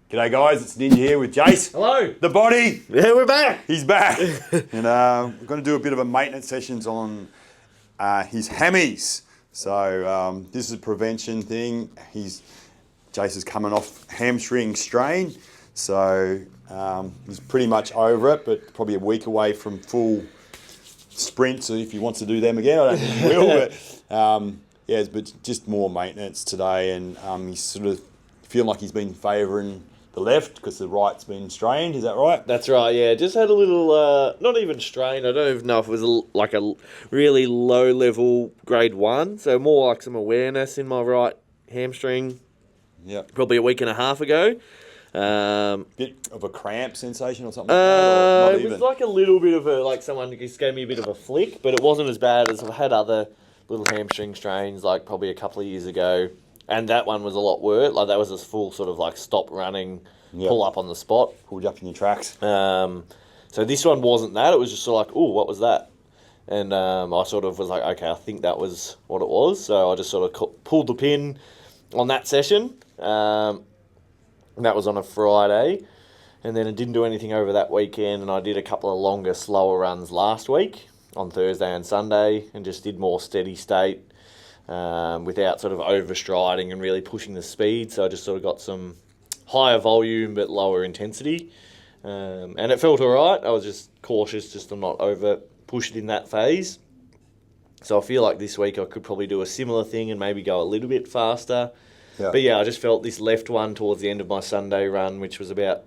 G'day guys, it's Ninja here with Jace. Hello. The body. Yeah, we're back. He's back. And we're going to do a bit of a maintenance sessions on his hammies. So this is a prevention thing. Jace is coming off hamstring strain. So he's pretty much over it, but probably a week away from full sprints. So if he wants to do them again, I don't think he will. But but just more maintenance today. And he's sort of feeling like he's been favouring the left because the right's been strained. Is that right? That's right, yeah. Just had a little, not even strain. I don't even know if it was like a really low level grade 1. So more like some awareness in my right hamstring. Yeah. Probably a week and a half ago. Bit of a cramp sensation or something like that? Or not it was like a little bit of like someone just gave me a bit of a flick, but it wasn't as bad as I've had other little hamstring strains like probably a couple of years ago. And that one was a lot worse. Like that was this full sort of like stop running, pull up on the spot. Pulled you up in your tracks. So this one wasn't that. It was just sort of like, oh, what was that? And I sort of was like, okay, I think that was what it was. So I just sort of pulled the pin on that session. And that was on a Friday. And then I didn't do anything over that weekend. And I did a couple of longer, slower runs last week on Thursday and Sunday and just did more steady state. Without sort of overstriding and really pushing the speed. So I just sort of got some higher volume but lower intensity. And it felt all right. I was just cautious just to not over push it in that phase. So I feel like this week I could probably do a similar thing and maybe go a little bit faster. Yeah. But yeah, I just felt this left one towards the end of my Sunday run, which was about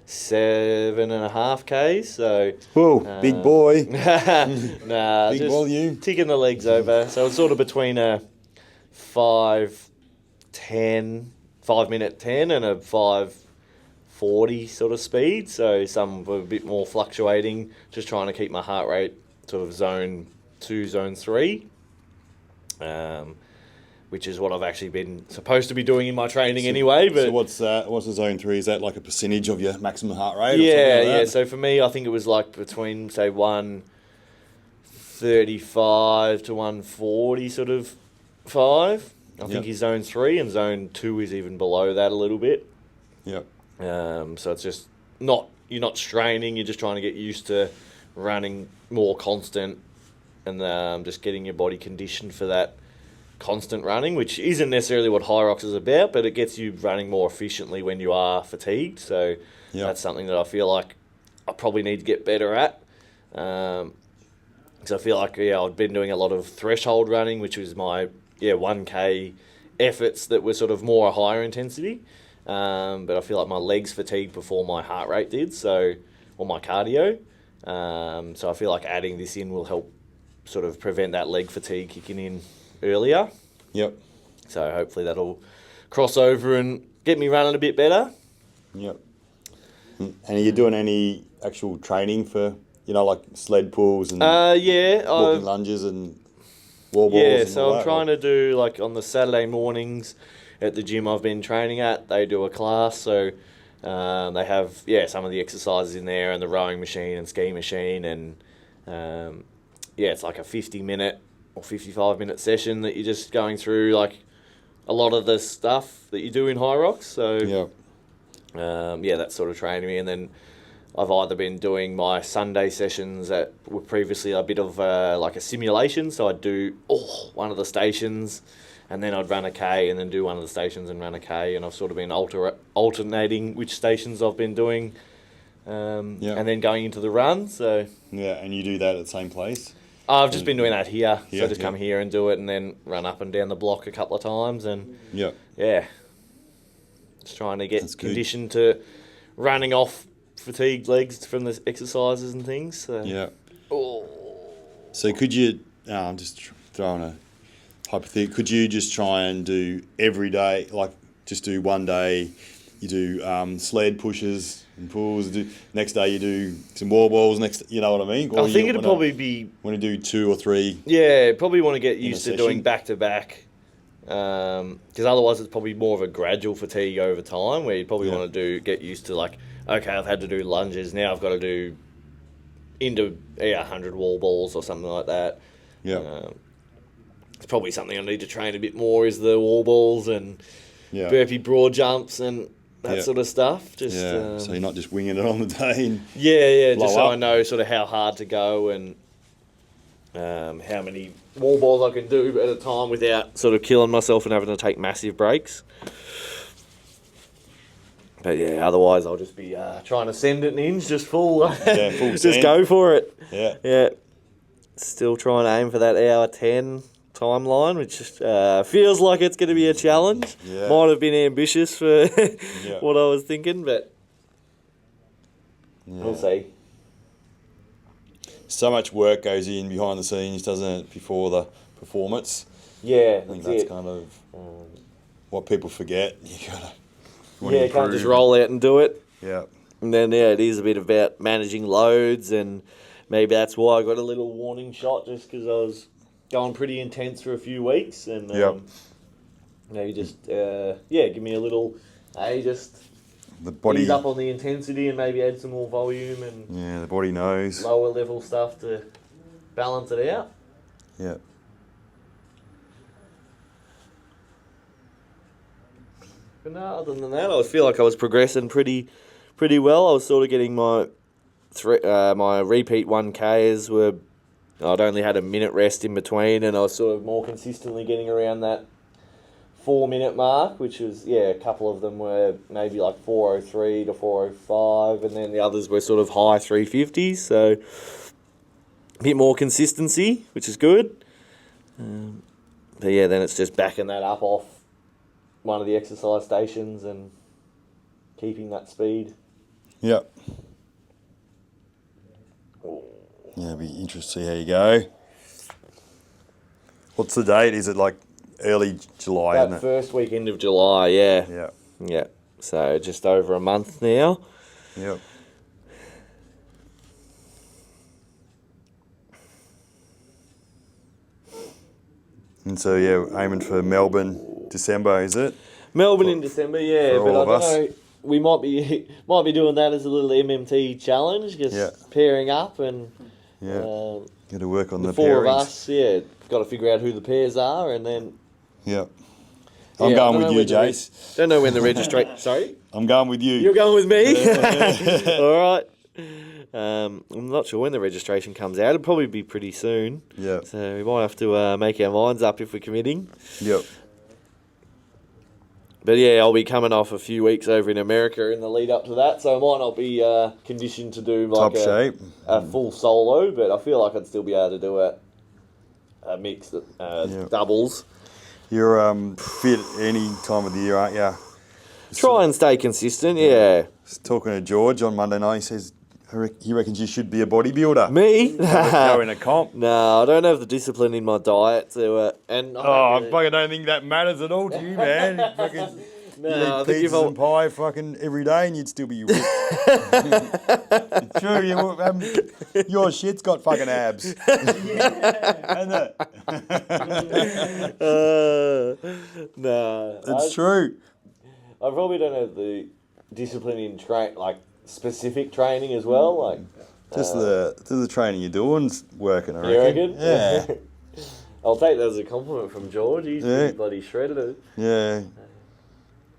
7.5 Ks. So whoa, big boy. Nah, big just volume. Ticking the legs over. So it's sort of between a 5 minute 10 and a 5:40 sort of speed. So some were a bit more fluctuating, just trying to keep my heart rate sort of zone 2, zone 3. Which is what I've actually been supposed to be doing in my training anyway. But so what's the zone 3? Is that like a percentage of your maximum heart rate? Yeah, or something like that? So for me, I think it was like between, say, 135 to 140 sort of 5. I think he's zone 3, and zone 2 is even below that a little bit. Yep. So it's just you're not straining, you're just trying to get used to running more constant and just getting your body conditioned for that constant running, which isn't necessarily what HYROX is about, but it gets you running more efficiently when you are fatigued. So that's something that I feel like I probably need to get better at. Because I feel like I've been doing a lot of threshold running, which was my 1K efforts that were sort of more a higher intensity. But I feel like my legs fatigued before my heart rate did, or my cardio. So I feel like adding this in will help sort of prevent that leg fatigue kicking in earlier. Yep. So hopefully that'll cross over and get me running a bit better. Yep. And are you doing any actual training for, like sled pulls and walking lunges and wall balls? Yeah, and so all I'm that, trying to do, like on the Saturday mornings at the gym I've been training at, they do a class. So they have, some of the exercises in there and the rowing machine and ski machine. And it's like a 50-minute or 55-minute session that you're just going through like a lot of the stuff that you do in HYROX. So that's sort of training me. And then I've either been doing my Sunday sessions that were previously a bit of like a simulation. So I'd do one of the stations and then I'd run a K and then do one of the stations and run a K. And I've sort of been alternating which stations I've been doing and then going into the run. So and you do that at the same place? I've just been doing that here. So I just come here and do it and then run up and down the block a couple of times. And just trying to get conditioned to running off fatigued legs from the exercises and things. So. So could you, I'm just throwing a hypothetical, could you just try and do every day, like just do one day, you do sled pushes and pulls, next day you do some wall balls, you know what I mean? Or I think it'd probably be... Want to do 2 or 3? Yeah, probably want to get used to doing back-to-back. Because otherwise it's probably more of a gradual fatigue over time where you'd probably want to get used to like, okay, I've had to do lunges, now I've got to do into 100 wall balls or something like that. It's probably something I need to train a bit more is the wall balls and burpee broad jumps and that sort of stuff. Just so you're not just winging it on the day. And just so up. I know sort of how hard to go and how many wall balls I can do at a time without sort of killing myself and having to take massive breaks. But yeah, otherwise I'll just be trying to send it in just full. Full just send. go for it. Yeah. Still trying to aim for that hour 10 timeline, which feels like it's going to be a challenge. Yeah. Might have been ambitious for what I was thinking, but we'll see. So much work goes in behind the scenes, doesn't it, before the performance? Yeah, I think that's kind of what people forget. You can't just roll out and do it. Yeah. And then, it is a bit about managing loads, and maybe that's why I got a little warning shot, just because I was going pretty intense for a few weeks, and maybe just, give me a little, just the body ease up on the intensity and maybe add some more volume and the body knows. lower level stuff to balance it out. Yeah. But no, other than that, I feel like I was progressing pretty well. I was sort of getting my repeat 1Ks were. I'd only had a minute rest in between, and I was sort of more consistently getting around that 4-minute mark, which was a couple of them were maybe like 4:03 to 4:05, and then the others were sort of high 350s. So a bit more consistency, which is good. But then it's just backing that up off one of the exercise stations and keeping that speed. Yep. Yeah, it'll be interesting to see how you go. What's the date? Is it like early July? That isn't it? first weekend of July, yeah. Yeah. Yeah. So just over a month now. Yep. And so aiming for Melbourne, December, is it? Melbourne in December, yeah. For But all I of don't know. We might be doing that as a little MMT challenge, just pairing up and Got to work on the four pairings. of us. Got to figure out who the pairs are, and then. Yep. I'm going with you, Jace. Don't know when the registration. Sorry. I'm going with you. You're going with me. All right. I'm not sure when the registration comes out. It'll probably be pretty soon. Yeah. So we might have to make our minds up if we're committing. Yep. But I'll be coming off a few weeks over in America in the lead up to that, so I might not be conditioned to do like a full solo, but I feel like I'd still be able to do a mix doubles. You're fit any time of the year, aren't you? Try and stay consistent, yeah. Talking to George on Monday night, he says he reckons you should be a bodybuilder. Me? Go in a comp. No, I don't have the discipline in my diet to. I fucking don't think that matters at all to you, man. You eat pizzas and pie fucking every day and you'd still be ripped. True, your shit's got fucking abs. Isn't it? No. It's true. I probably don't have the discipline in specific training as well. Just the training you're doing's working, I reckon. You reckon? Yeah. I'll take that as a compliment from George. He's pretty bloody shredded it. Yeah.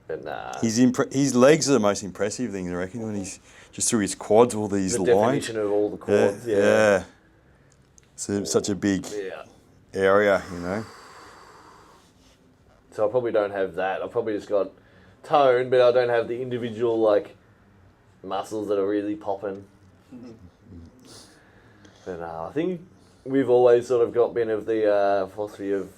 But nah. His legs are the most impressive thing, I reckon, when he's just through his quads, all these lines. The definition of all the quads, yeah. So such a big area, you know. So I probably don't have that. I've probably just got tone, but I don't have the individual, muscles that are really popping. But I think we've always sort of got been of the philosophy of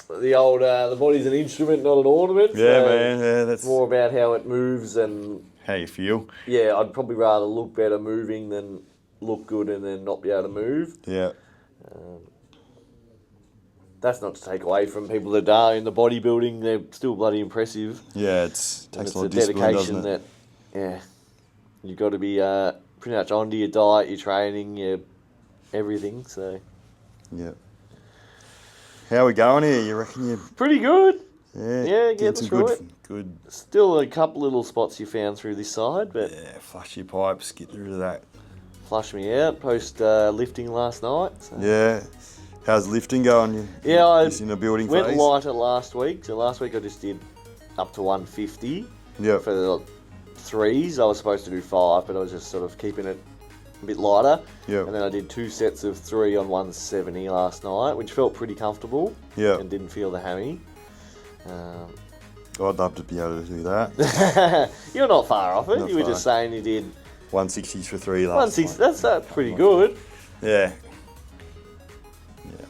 the old, the body's an instrument, not an ornament. Yeah, so man. Yeah, that's more about how it moves and how you feel. Yeah, I'd probably rather look better moving than look good and then not be able to move. Yeah. That's not to take away from people that are in the bodybuilding; they're still bloody impressive. Yeah, takes a lot of discipline, doesn't it? You've got to be pretty much onto your diet, your training, your everything. So. Yeah. How are we going here? You reckon you're pretty good? Yeah, getting through it. Good. Still a couple little spots you found through this side, but flush your pipes, get rid of that. Flush me out post lifting last night. So. Yeah. How's lifting going? I in a building went phase? lighter last week. So last week I just did up to 150. Yep. For the 3s, I was supposed to do 5, but I was just sort of keeping it a bit lighter. Yep. And then I did 2 sets of 3 on 170 last night, which felt pretty comfortable. Yep. And didn't feel the hammy. I'd love to be able to do that. You're not far off it. Not You were far. just saying you did 160s for 3 last 160. night. That's pretty good. Yeah. Yeah.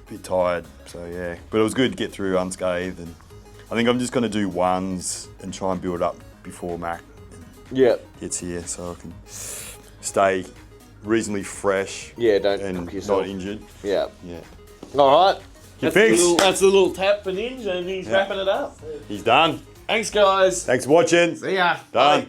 A bit tired, so yeah. But it was good to get through unscathed, and I think I'm just going to do 1s and try and build up before Mac Yeah. gets here, so I can stay reasonably fresh. Yeah, don't and cook yourself. not injured. Yeah. Yeah. All right. You're That's fixed. the little tap for Ninja, and he's wrapping it up. He's done. Thanks, guys. Thanks for watching. See ya. Done. Bye.